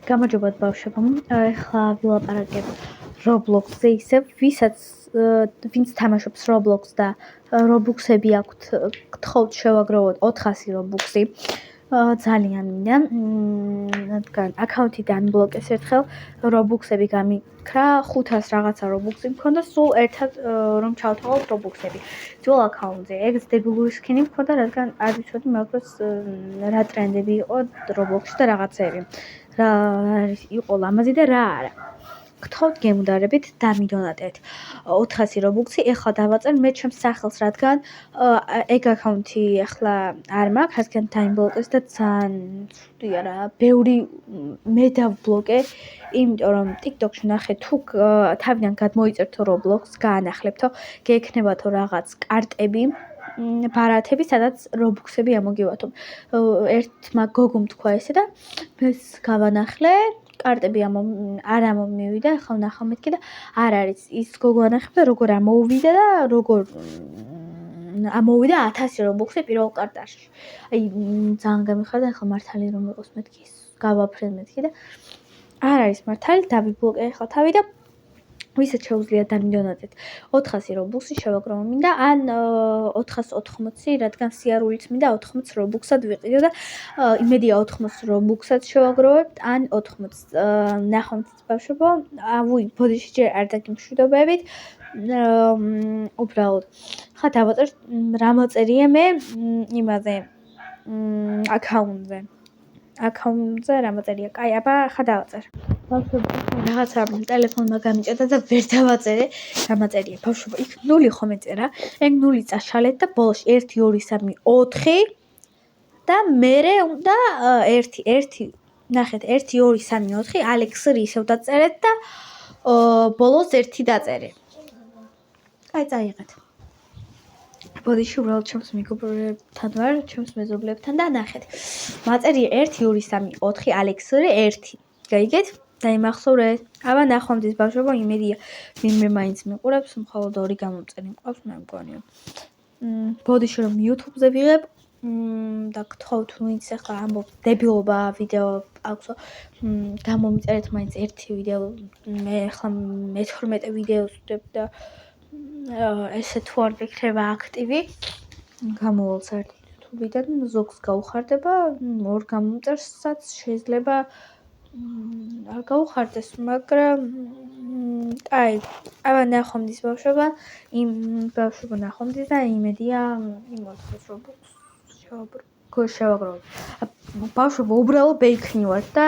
გამარჯობათ ბავშვებო. Ახლა ვილაპარაკებ Roblox-ზე ისევ, ვინც თამაშობს Roblox და Robux-ები აქვთ, გთხოვთ შევაგროვოთ 400 Robux-ი. ძალიან მინდა, რადგან აკაუნთი დაანბლოკეს ერთხელ, Robux-ები გამიქრა, 500 რაღაცა Robux-ი მქონდა, სულ ერთად რომ ჩავთვალოთ Robux-ები. ძველ აკაუნტზე ეგ დებილური სკინი მქონდა, რადგან არ ვიცოდი მაგრამ რა ტრენდები იყო Roblox-ში და რაღაცეები. რა იყო ლამაზი და რა არა. გთხოვთ გემუდარებით დამიდონატეთ 400 Robux-ი. ეხლა დავაწერ მე ჩემს სახელს, რადგან ეგ აკაუნთი ახლა არ მაქვს, რადგან დაიმბლოკეს და ძალიან ცუდია რა. ბევრი მე დავბლოკე, იმიტომ რომ TikTok-ში ნახე თუ თავიდან გადმოიწერთო Roblox, გაანახლებთო, გექნებათო რაღაც კარტები, ბარათები, სადაც Robux-ები ამოგივათო. ერთმა გოგომ თქვა ესე და ეს გავანახლე. კარტები არ ამომივიდა, ახლა ვნახავ მეთქი და არ არის ის გოგო ანახებდა როგორ ამოუვიდა და როგორ ამოვიდა 1000 Robux-ი პირველ კარტაში. აი ძალიან გამიხარდა, ახლა მართალი რომ იყოს მეთქი, გავაფრენ მეთქი და არ არის მართალი, დავიბლოკე ახლა თავი და ვისაც შეუძლია დამიდონატეთ 400 Robux-ი შევაგროვო მინდა, ან 480, რადგან სიარულით მინდა 80 Robux-ად ვიყიდო და იმედია 80 Robux-ად შევაგროვებთ, ან 80. ნახავთ ბავშვებო, ბოდიში ჯერ არ დაგიმშვიდობებით. უბრალოდ ხა დავაწერ რა მოწერია მე იმაზე აკაუნტზე რა მოწერია. კაი, აბა ხა დავაწერ. ბავშვებო, რაღაცა ტელეფონმა გამიჭედა და ვერ დავაწერე რა მოწერია. ბავშვებო, იქ 0 ხომ ეწერა. ეგ 0 წაშალეთ და ბოლოში 1 2 3 4 და მერე უნდა 1 ნახეთ 1 2 3 4 ალექსი ისევ დაწერეთ და ბოლოს 1 დაწერე. კაი, წაიღეთ. ბოდიში უბრალოდ ჩემს მეგობრებთან ვარ, ჩემს მეზობლებთან და ნახეთ. მაწერია 1 2 3 4 ალექსი 1. გაიგეთ? დაიმახსოვრეთ. აბა ნახვამდის ბავშვებო, იმედია ვინმე მაინც მიყურებს, მხოლოდ 2 გამომწერი მყავს, მე მგონია. ბოდიში რომ YouTube-ზე ვიღებ და გთხოვთ ვინც ახლა ამბობს დებილობა ვიდეო აქვსო, გამომიწერეთ მაინც 1 ვიდეო, მე ახლა მე-12 ვიდეოს ვდებ და ესე თუ არ ვიქნება აქტივი, გამოვალ საერთოდ YouTube-დან, ზოგს გაუხარდება, 2 გამომწერსაც შეიძლება არ გაუხარდეს, მაგრამ აი, აბა ნახვამდის ბავშვობა, ნახვამდის და იმედია იმ 400 Robux შევაგროვოთ. ბავშვებო, უბრალოდ ბეიქნი ვარ და